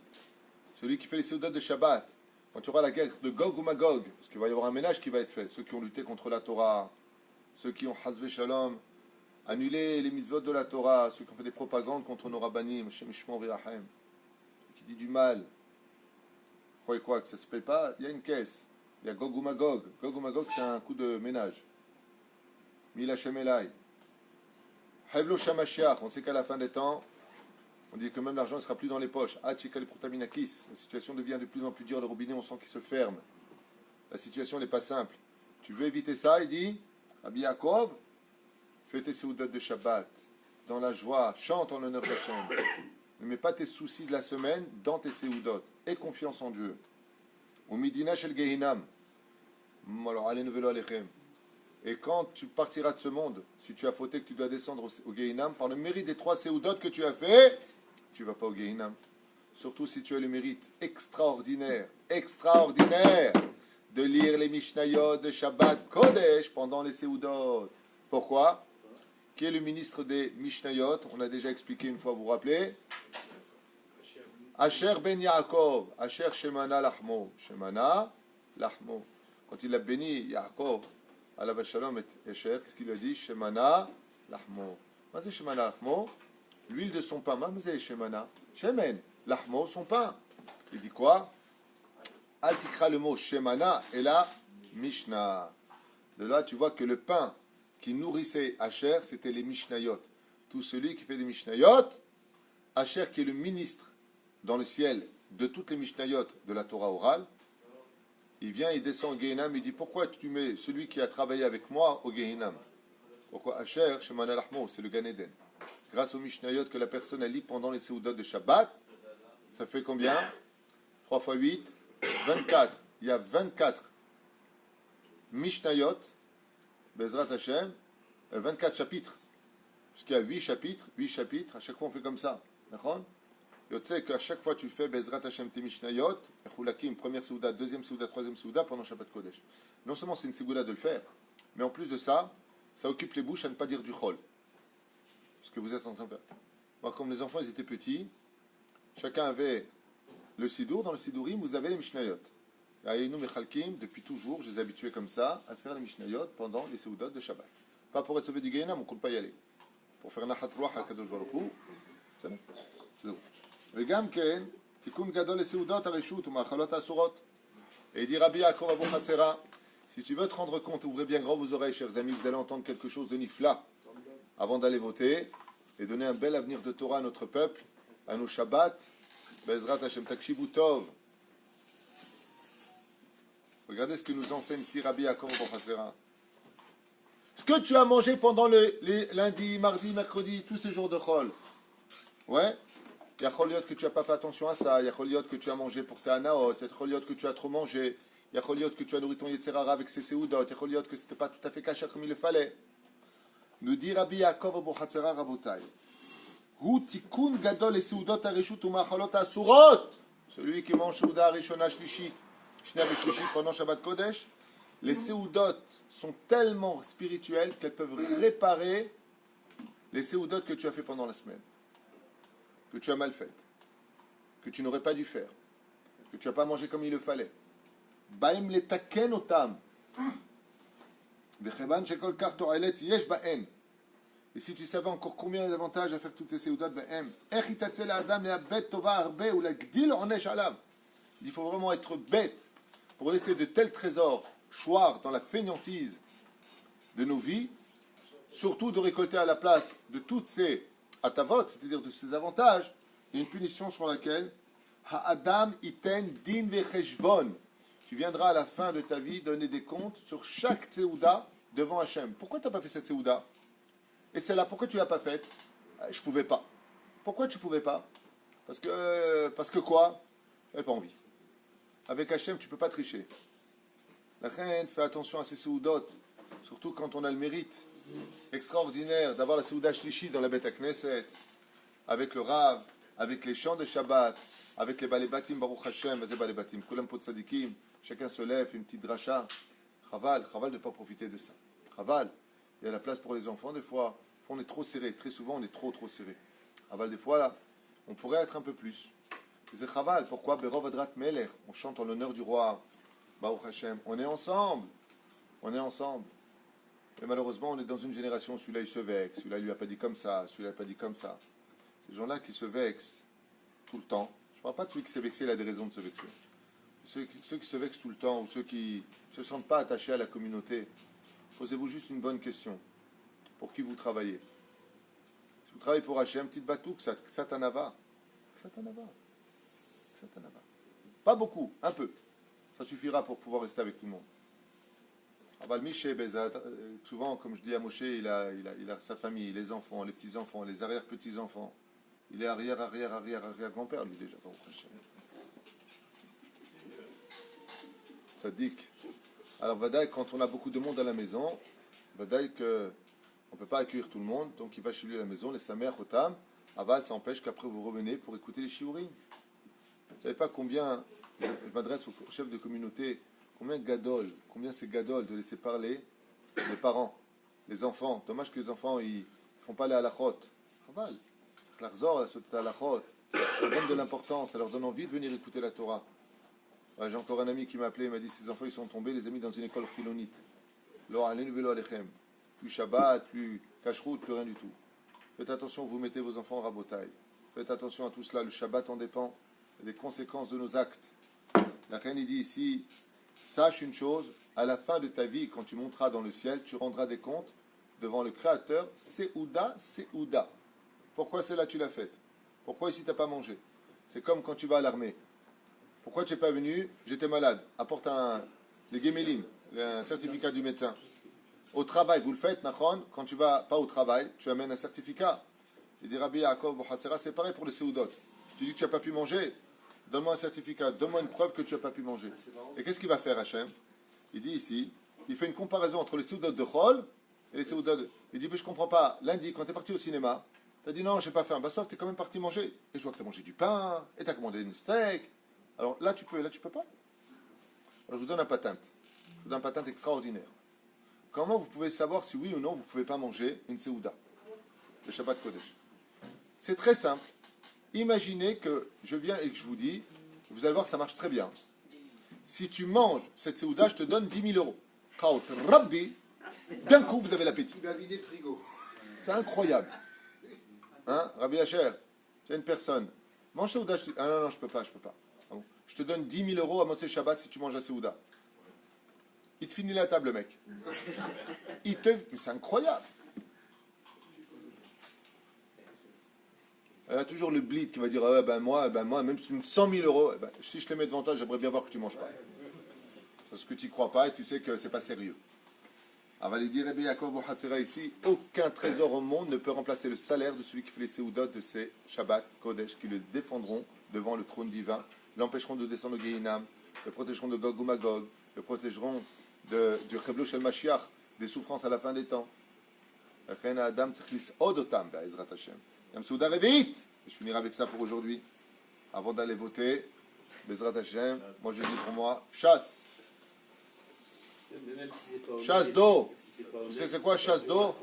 celui qui fait les Séoudas de Shabbat, quand tu auras la guerre de Gog ou Magog, parce qu'il va y avoir un ménage qui va être fait, ceux qui ont lutté contre la Torah, ceux qui ont Hazvé Shalom, annulé les mitzvot de la Torah, ceux qui ont fait des propagandes contre nos rabbanim, qui dit du mal. Vous croyez quoi, que ça ne se paye pas? Il y a une caisse. Il y a Gog ou Magog. Gog ou Magog, c'est un coup de ménage. Mil Hashem Elai. Havlo Shamashiach, on sait qu'à la fin des temps, on dit que même l'argent ne sera plus dans les poches. La situation devient de plus en plus dure, le robinet, on sent qu'il se ferme. La situation n'est pas simple. Tu veux éviter ça, il dit, Rabbi Yaakov, fais tes séoudotes de Shabbat, dans la joie, chante en l'honneur d'Hachem. Ne mets pas tes soucis de la semaine dans tes séoudotes. Aie confiance en Dieu. Au Midina Shel Gehinam. Alors, allez, nevelo alechem. Et quand tu partiras de ce monde, si tu as fauté que tu dois descendre au Gehinam, par le mérite des 3 séoudotes que tu as fait, tu ne vas pas au Gehinam. Surtout si tu as le mérite extraordinaire de lire les Mishnayot de Shabbat Kodesh pendant les séoudotes. Pourquoi? Qui est le ministre des Mishnayot? On a déjà expliqué une fois, vous vous rappelez? Asher ben Yaakov, Asher Shemana Lachmo. Shemana Lachmo. Quand il a béni Yaakov, Alav Shalom et Asher, qu'est-ce qu'il lui a dit? Shemana Lachmo. Mais c'est Shemana Lachmo. L'huile de son pain, mais c'est Shemana. Shemen. Lachmo, son pain. Il dit quoi? Al tikra le mot Shemana et là, Mishnah. De là, tu vois que le pain qui nourrissait Asher, c'était les Mishnayot. Tout celui qui fait des Mishnayot, Asher qui est le ministre dans le ciel de toutes les Mishnayot de la Torah orale, il vient, il descend au Gehinam, il dit pourquoi tu mets celui qui a travaillé avec moi au Gehinam? Pourquoi Asher, Shemana Lachmo, c'est le Gan Eden. Grâce aux Mishnayot que la personne a lit pendant les Séoudot de Shabbat, ça fait combien? 3 x 8, 24. Il y a 24 Mishnayot, Bezrat Hashem, 24 chapitres. Puisqu'il y a 8 chapitres, à chaque fois on fait comme ça. D'accord? Et tu sais qu'à chaque fois tu fais Bezrat Hashem tes Mishnayot, Echulakim, première Séouda, deuxième Séouda, troisième Séouda pendant Shabbat Kodesh. Non seulement c'est une Séouda de le faire, mais en plus de ça, ça occupe les bouches à ne pas dire du Chol. Ce que vous êtes en train de faire. Moi, comme les enfants ils étaient petits, chacun avait le Sidour, dans le Sidourim vous avez les Mishnayot. Et nous, Mechalkim, depuis toujours, je les ai habitués comme ça à faire les Mishnayot pendant les Séoudot de Shabbat. Pas pour être sauvé du Gehinam, on ne compte pas y aller. Pour faire Nachat Ruach à Kadosh Baruch Hu. C'est bon. וגם כן, תיקון גדול לסעודות הרשות ומאכלות האסורות. Et il dit Rabbi Yaakov Abu Hatzera, si tu veux te rendre compte, ouvrez bien grand vos oreilles, chers amis, vous allez entendre quelque chose de nifla avant d'aller voter et donner un bel avenir de Torah à notre peuple, à nos Shabbats. Bezrat Hashem Takshivu Tov. Regardez ce que nous enseigne ici Rabbi Yaakov Abu Hatzera. Ce que tu as mangé pendant les lundi, mardi, mercredi, tous ces jours de Chol. Ouais. Il y a Choliot que tu n'as pas fait attention à ça. Il y a Choliot que tu as mangé pour tes anaos. Il y a Choliot que tu as trop mangé. Il y a Choliot que tu as nourri ton Yetzerara avec ses séoudot. Il y a Choliot que ce n'était pas tout à fait caché comme il le fallait. Nous dit Rabbi Yaakov Abu Hatzera Rabotai. Hu tikun gadol et séoudot arishut ou macholot asurot. Celui qui mange séouda arishona shlishit, shnia shlishit pendant Shabbat Kodesh. Les séoudot sont tellement spirituelles qu'elles peuvent réparer les séoudot que tu as fait pendant la semaine. Que tu as mal fait, que tu n'aurais pas dû faire, que tu n'as pas mangé comme il le fallait. Baim le taken otam. Bechevan shekol kar to'alet yesh ba'en. Et si tu savais encore combien d'avantages à faire toutes ces séoudat ba'em, ech itatzel adam le'abet tova arbe ou la'gdil onesh alav. Il faut vraiment être bête pour laisser de tels trésors choir dans la fainéantise de nos vies, surtout de récolter à la place de toutes ces atavot, c'est-à-dire de ces avantages, il y a une punition sur laquelle ha'adam iten din vecheshbon. Tu viendras à la fin de ta vie donner des comptes sur chaque séouda devant Hachem. Pourquoi tu n'as pas fait cette séouda? Et celle-là, pourquoi tu ne l'as pas faite? Je ne pouvais pas. Pourquoi tu ne pouvais pas? Parce que quoi? Je n'avais pas envie. Avec Hachem, tu ne peux pas tricher. La reine fait attention à ces séoudotes, surtout quand on a le mérite extraordinaire d'avoir la séouda shlishi dans la Beth Knesset, avec le Rav, avec les chants de Shabbat, avec les balebatim Baruch Hashem, vas-y balebatim, kulam pot tzadikim, chacun se lève, fait une petite dracha. Chaval de ne pas profiter de ça. Chaval, il y a la place pour les enfants, des fois on est trop serré, très souvent on est trop serré. Chaval, des fois là, on pourrait être un peu plus. C'est chaval, pourquoi Berov Adrat Melech, on chante en l'honneur du roi, Baruch Hashem, on est ensemble. Et malheureusement, on est dans une génération, celui-là il se vexe, celui-là il lui a pas dit comme ça, celui-là il n'a pas dit comme ça. Ces gens-là qui se vexent tout le temps, je ne parle pas de celui qui s'est vexé, il a des raisons de se vexer. Ceux qui se vexent tout le temps, ou ceux qui ne se sentent pas attachés à la communauté, posez-vous juste une bonne question. Pour qui vous travaillez? Si vous travaillez pour Hachem, petite batouk, Satanava. Pas beaucoup, un peu. Ça suffira pour pouvoir rester avec tout le monde. Souvent, comme je dis à Moshe, il a sa famille, les enfants, les petits-enfants, les arrière-petits-enfants. Il est arrière-grand-père, lui, déjà. Tzaddik. Alors, Vadaï, quand on a beaucoup de monde à la maison, Vadaï, on ne peut pas accueillir tout le monde, donc il va chez lui à la maison, les samer, Chotam. Aval, ça empêche qu'après vous reveniez pour écouter les shiurim. Vous ne savez pas combien, je m'adresse au chef de communauté, combien c'est gadol de laisser parler les parents, les enfants. Dommage que les enfants, ils ne font pas les halachot. Chaval. L'arzor, la halachot. Ça donne de l'importance, ça leur donne envie de venir écouter la Torah. Ouais, j'ai encore un ami qui m'a appelé, il m'a dit, ses enfants, ils sont tombés, les a mis dans une école chilonite. Plus Shabbat, plus Kashrut, plus rien du tout. Faites attention, vous mettez vos enfants en rabotaille. Faites attention à tout cela, le Shabbat en dépend. Il y a des conséquences de nos actes. La reine, il dit ici, sache une chose, à la fin de ta vie, quand tu monteras dans le ciel, tu rendras des comptes devant le Créateur, Séouda. Pourquoi celle-là tu l'as faite? Pourquoi ici tu n'as pas mangé? C'est comme quand tu vas à l'armée. Pourquoi tu n'es pas venu? J'étais malade. Apporte les gemelim, un certificat du médecin. Au travail, vous le faites, Nachon, quand tu vas pas au travail, tu amènes un certificat. Il dit Rabbi Yaakov Hatzera, c'est pareil pour les séoudot. Tu dis que tu n'as pas pu manger, donne-moi un certificat, donne-moi une preuve que tu n'as pas pu manger. Et qu'est-ce qu'il va faire, Hachem? Il dit ici, il fait une comparaison entre les séoudot de Chol et les séoudot de... Il dit, mais je ne comprends pas, lundi, quand tu es parti au cinéma, tu as dit non, je n'ai pas faim. Bah, sauf que tu es quand même parti manger. Et je vois que tu as mangé du pain, et tu as commandé une steak. Alors là, tu peux pas. Alors je vous donne un patente. Je vous donne un patente extraordinaire. Comment vous pouvez savoir si oui ou non vous ne pouvez pas manger une séouda, le Shabbat Kodesh? C'est très simple. Imaginez que je viens et que je vous dis, vous allez voir, ça marche très bien. Si tu manges cette séouda, je te donne 10 000 euros. Chaot Rabbi, d'un coup, vous avez l'appétit. Il va vider le frigo. C'est incroyable. Hein, Rabbi Hacher, tu as une personne. Mange séouda. Ah non, je peux pas. Ah bon. je te donne 10 000 euros à Motzei Shabbat si tu manges la Seouda. Il te finit la table, le mec. Mais c'est incroyable. Il y a toujours le bleed qui va dire moi, même si tu me 100 000 euros, si je te mets devant toi, j'aimerais bien voir que tu ne manges pas. Parce que tu n'y crois pas et tu sais que ce n'est pas sérieux. On va lui dire, Yaakov Hatzera ici, aucun trésor au monde ne peut remplacer le salaire de celui qui fait les Seoudot de ces Shabbat Kodesh qui le défendront devant le trône divin, l'empêcheront de descendre au Gehinam, le protégeront de Gog ou Magog, le protégeront du Cheblo Shel Mashiach, des souffrances à la fin des temps. Adam Tzechlis Odotam, Be'ezrat Hashem. Yam Seouda Revi'it. Je finirai avec ça pour aujourd'hui. Avant d'aller voter, Be'ezrat Hashem, moi je dis pour moi, chasse. Chasse d'eau. Vous savez c'est quoi chasse d'eau?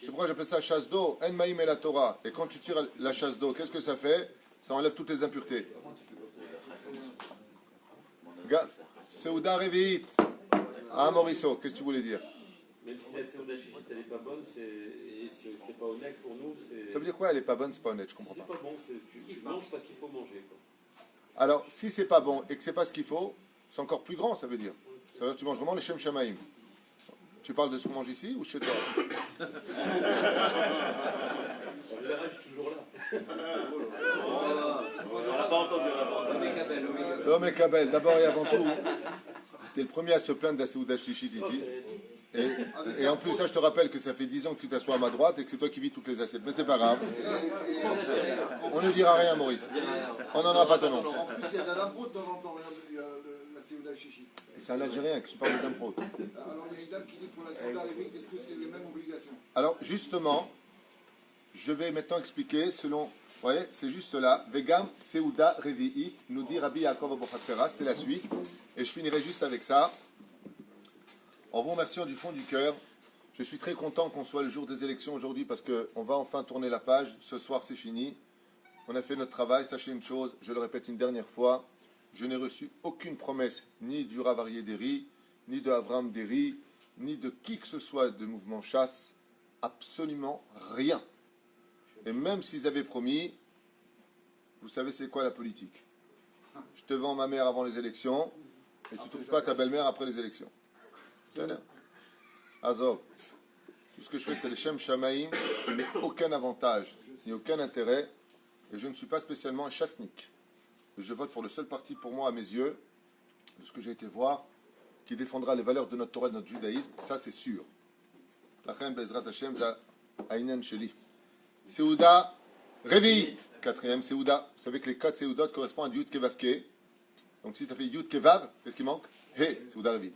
C'est pourquoi j'appelle ça chasse d'eau. En maïm et la Torah. Et quand tu tires la chasse d'eau, qu'est-ce que ça fait? Ça enlève toutes les impuretés. Seouda Revi'it. Ah Morisseau, qu'est-ce que tu voulais dire? Même si la Seouda Chichit elle n'est pas bonne, c'est pas honnête pour nous. Ça veut dire quoi? Elle n'est pas bonne, c'est pas honnête, je comprends pas. C'est pas bon, tu manges parce qu'il faut manger. Quoi. Alors, si c'est pas bon et que c'est pas ce qu'il faut, c'est encore plus grand, ça veut dire. Ça veut dire que tu manges vraiment les Shem Shamaim. Tu parles de ce qu'on mange ici ou chez toi? En général, je suis toujours là. On n'a pas entendu, L'homme est Kabel, d'abord et avant tout, tu es le premier à se plaindre de la Seouda Shlichit ici. Et en plus, ça, je te rappelle que ça fait 10 ans que tu t'assois à ma droite et que c'est toi qui vis toutes les assiettes. Mais c'est pas grave. On ne dira rien, Maurice. On n'en a pas ton nom. En plus, il y a de l'impro de temps en temps, il y a la Seouda Chichi. C'est un Algérien qui se parle d'impro. Alors, il y a une dame qui dit pour la Seouda Révite, est-ce que c'est les mêmes obligations? Alors, justement, je vais maintenant expliquer selon. Vous voyez, c'est juste là. Vegam Seouda Revi'it, nous dit Rabbi Yaakov Abuchatzera, c'est la suite. Et je finirai juste avec ça. En vous remerciant du fond du cœur, je suis très content qu'on soit le jour des élections aujourd'hui parce qu'on va enfin tourner la page. Ce soir, c'est fini. On a fait notre travail. Sachez une chose, je le répète une dernière fois, je n'ai reçu aucune promesse, ni du Rav Aryeh Deri, ni de Avram Deri, ni de qui que ce soit de mouvement chasse. Absolument rien. Et même s'ils avaient promis, vous savez c'est quoi la politique? Je te vends ma mère avant les élections et tu ne trouves pas ta belle-mère après les élections. Azov. Tout ce que je fais, c'est les Shem Shamaim. Je n'ai aucun avantage, ni aucun intérêt. Et je ne suis pas spécialement un chassnik. Je vote pour le seul parti, pour moi, à mes yeux, de ce que j'ai été voir, qui défendra les valeurs de notre Torah et de notre judaïsme. Ça, c'est sûr. Lachem Bezrat Hashem Aïnen Sheli. Seouda Revi'it. Quatrième Seouda. Vous savez que les 4 Seoudot correspondent à Yud Kevav Ke. Donc si tu as fait Yud Kevav, qu'est-ce qui manque? He, Seouda Revi'it.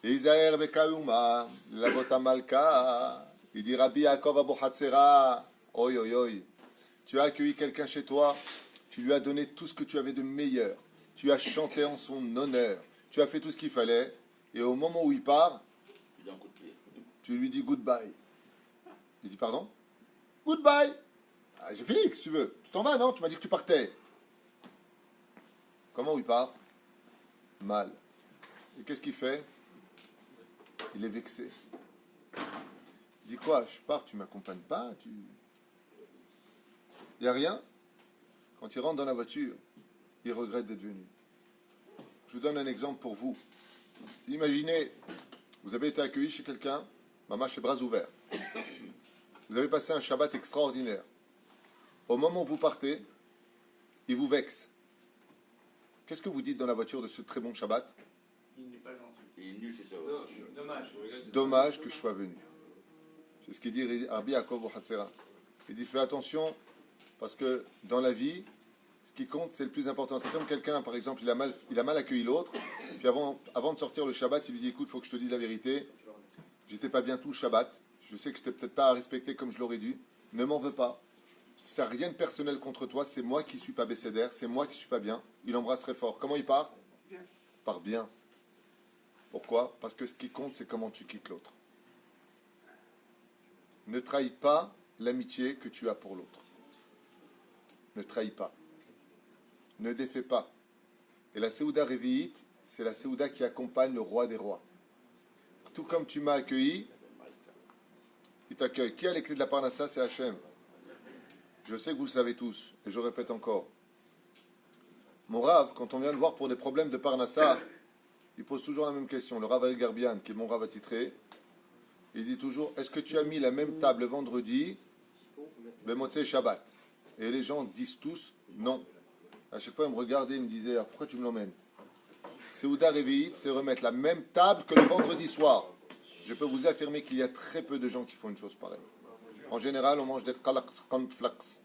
Isaer Bekaouma, Lavota Malka. Il dit Rabbi Yaakov Abuchatzera. Oi, oi, oi. Tu as accueilli quelqu'un chez toi, tu lui as donné tout ce que tu avais de meilleur. Tu as chanté en son honneur. Tu as fait tout ce qu'il fallait. Et au moment où il part, tu lui dis goodbye. Il dit pardon? Goodbye. Ah, j'ai fini, si tu veux. Tu t'en vas, non? Tu m'as dit que tu partais. Comment il part? Mal. Et qu'est-ce qu'il fait? Il est vexé. Il dit quoi? Je pars, tu m'accompagnes pas? Il n'y a rien. Quand il rentre dans la voiture, il regrette d'être venu. Je vous donne un exemple pour vous. Imaginez, vous avez été accueilli chez quelqu'un, maman chez bras ouverts. Vous avez passé un Shabbat extraordinaire. Au moment où vous partez, il vous vexe. Qu'est-ce que vous dites dans la voiture de ce très bon Shabbat? Il n'est pas gentil. Il est nu, c'est ça. Dommage. Dommage que je sois venu. C'est ce qu'il dit Rabbi Yaakov Abuchatzera. Il dit fais attention parce que dans la vie, ce qui compte c'est le plus important. C'est comme quelqu'un, par exemple, il a mal accueilli l'autre. Puis avant de sortir le Shabbat, il lui dit écoute, il faut que je te dise la vérité. J'étais pas bien tout le Shabbat. Je sais que je n'étais peut-être pas respecté comme je l'aurais dû. Ne m'en veux pas. Ça n'a rien de personnel contre toi. C'est moi qui suis pas bécédère. C'est moi qui suis pas bien. Il embrasse très fort. Comment il part? Bien. Part bien. Pourquoi? Parce que ce qui compte, c'est comment tu quittes l'autre. Ne trahis pas l'amitié que tu as pour l'autre. Ne trahis pas. Ne défais pas. Et la Seouda Revi'it, c'est la Seouda qui accompagne le roi des rois. Tout comme tu m'as accueilli, il t'accueille. Qui a les clés de la Parnassa? C'est Hachem. Je sais que vous le savez tous, et je répète encore. Mon Rav, quand on vient le voir pour des problèmes de Parnassa, il pose toujours la même question. Le Rav Ari Garbian, qui est mon Rav attitré, il dit toujours, est-ce que tu as mis la même table vendredi, Bemotzei Shabbat? Et les gens disent tous non. À chaque fois, ils me regardaient, ils me disaient, ah, pourquoi tu me l'emmènes? Seouda Revi'it, c'est remettre la même table que le vendredi soir. Je peux vous affirmer qu'il y a très peu de gens qui font une chose pareille. En général, on mange des qalaqs, cornflakes.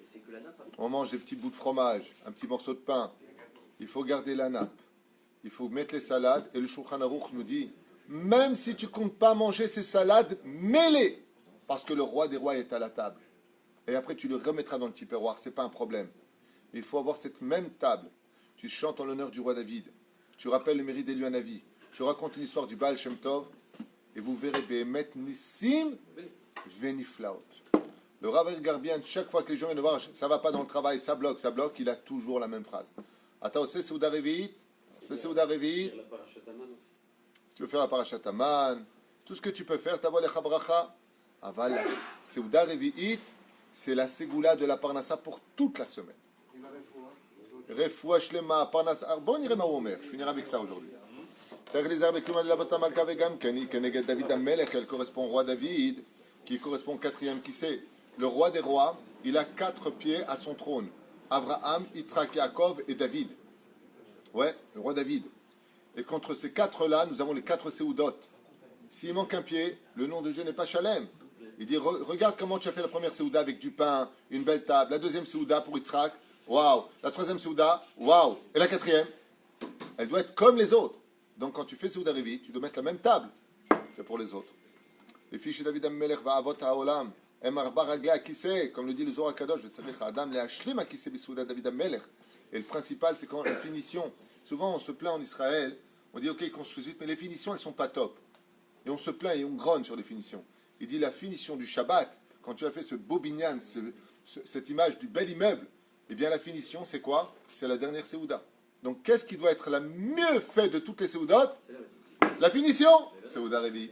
C'est que la nappe. On mange des petits bouts de fromage, un petit morceau de pain. Il faut garder la nappe. Il faut mettre les salades. Et le Shulchan Aruch nous dit, même si tu comptes pas manger ces salades, mets-les. Parce que le roi des rois est à la table. Et après, tu le remettras dans le tupperware. C'est pas un problème. Mais il faut avoir cette même table. Tu chantes en l'honneur du roi David. Tu rappelles le mérite d'Élu Hanavi. Tu racontes une histoire du Baal Shem Tov. Et vous verrez, Behemet Nissim Veniflaot. Le Rav Ari Garbian, chaque fois que les gens viennent voir, ça va pas dans le travail, ça bloque, il a toujours la même phrase. Ata ose Seouda Revi'it, c'est Seouda Revi'it. La parachat Aman aussi. Si tu veux faire la parachat Aman, tout ce que tu peux faire, t'avoir les chabracha. Aval, Seouda Revi'it, c'est la ségoula de la parnassa pour toute la semaine. Et la refoua? Refoua Shlema, parnassa. Bon, on irait ma Omer, je finirai avec ça aujourd'hui. David Amelech, elle correspond au roi David, qui correspond au quatrième, qui c'est le roi des rois. Il a 4 pieds à son trône. Abraham, Yitzhak, Yaakov et David. Ouais, le roi David. Et contre ces 4-là, nous avons les 4 séoudotes. S'il manque un pied, le nom de Dieu n'est pas Shalem. Il dit, regarde comment tu as fait la première séouda avec du pain, une belle table. La deuxième séouda pour Yitzhak, waouh. La troisième séouda, waouh. Et la quatrième, elle doit être comme les autres. Donc quand tu fais Seouda Revi, tu dois mettre la même table que pour les autres. Les filles chez David Amelech va avot haolam, emar baragla akise, comme le dit le Zohar Kadosh, vetzarech adam leashlim akise bisouda David Amelech. Et le principal, c'est quand la finition. Souvent, on se plaint en Israël, on dit ok, ils construisent vite, mais les finitions, elles sont pas top. Et on se plaint et on grogne sur les finitions. Il dit la finition du Shabbat, quand tu as fait ce beau binyan, cette image du bel immeuble, eh bien la finition, c'est quoi? C'est la dernière Seouda. Donc, qu'est-ce qui doit être la mieux fait de toutes les séoudotes? La finition. Seouda Revi.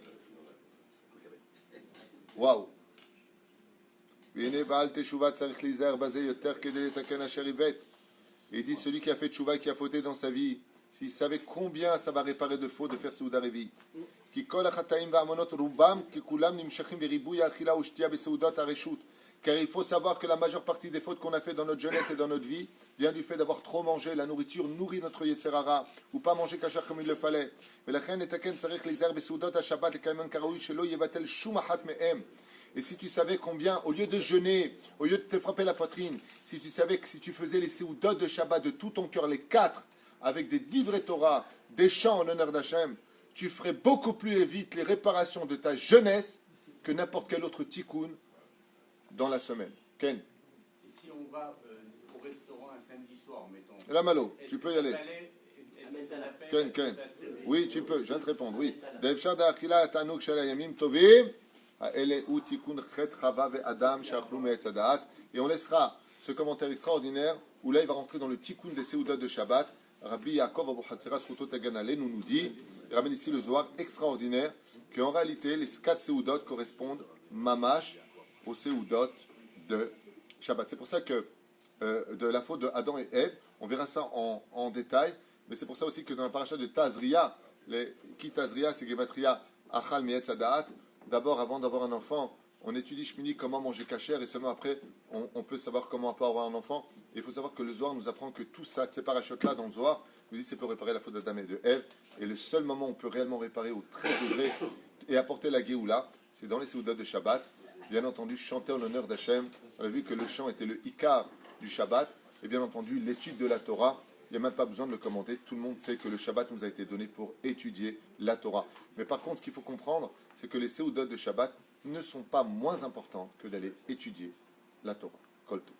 Waouh. Il dit, celui qui a fait tchouva, qui a fauté dans sa vie, s'il savait combien ça va réparer de fautes de faire Seouda Revi. Car il faut savoir que la majeure partie des fautes qu'on a fait dans notre jeunesse et dans notre vie vient du fait d'avoir trop mangé. La nourriture nourrit notre Yetzerara, ou pas manger kasher comme il le fallait. Et si tu savais combien, au lieu de jeûner, au lieu de te frapper la poitrine, si tu savais que si tu faisais les seudot de Shabbat de tout ton cœur, les 4, avec des divrei Torah, des chants en honneur d'Hachem, tu ferais beaucoup plus vite les réparations de ta jeunesse que n'importe quel autre tikkun dans la semaine. Ken. Et si on va au restaurant un samedi soir, mettons. La Malo, tu peux y aller. Ken, Ken. Oui, tu peux, je viens de te répondre, oui. Devshad Achila Tanuk Shalayamim Tovim, Ele U Tikkun Chet Chava Ve Adam Shachlu Me'etzadat. Et on laissera ce commentaire extraordinaire où là il va rentrer dans le tikkun des Seoudat de Shabbat. Rabbi Yaakov Abu Hatzera Srutot Taganale nous dit, il ramène ici le Zohar extraordinaire, qu'en réalité les 4 Seoudat correspondent mamash aux Seoudot de Shabbat. C'est pour ça que de la faute de Adam et Ève, on verra ça en détail, mais c'est pour ça aussi que dans la paracha de Tazria, qui Tazria, c'est Gematria, Achal Mietz Adaat, d'abord avant d'avoir un enfant, on étudie Shmini comment manger kasher et seulement après on peut savoir comment avoir un enfant. Et il faut savoir que le Zohar nous apprend que tout ça, ces parachotes-là dans le Zohar, nous dit que ça peut réparer la faute d'Adam et de Ève. Et le seul moment où on peut réellement réparer au 13 degrés et apporter la Géoula, c'est dans les Seoudat de Shabbat. Bien entendu, chanter en l'honneur d'Hachem. On a vu que le chant était le Ikar du Shabbat. Et bien entendu, l'étude de la Torah, il n'y a même pas besoin de le commenter. Tout le monde sait que le Shabbat nous a été donné pour étudier la Torah. Mais par contre, ce qu'il faut comprendre, c'est que les Seoudot de Shabbat ne sont pas moins importantes que d'aller étudier la Torah. Kolto.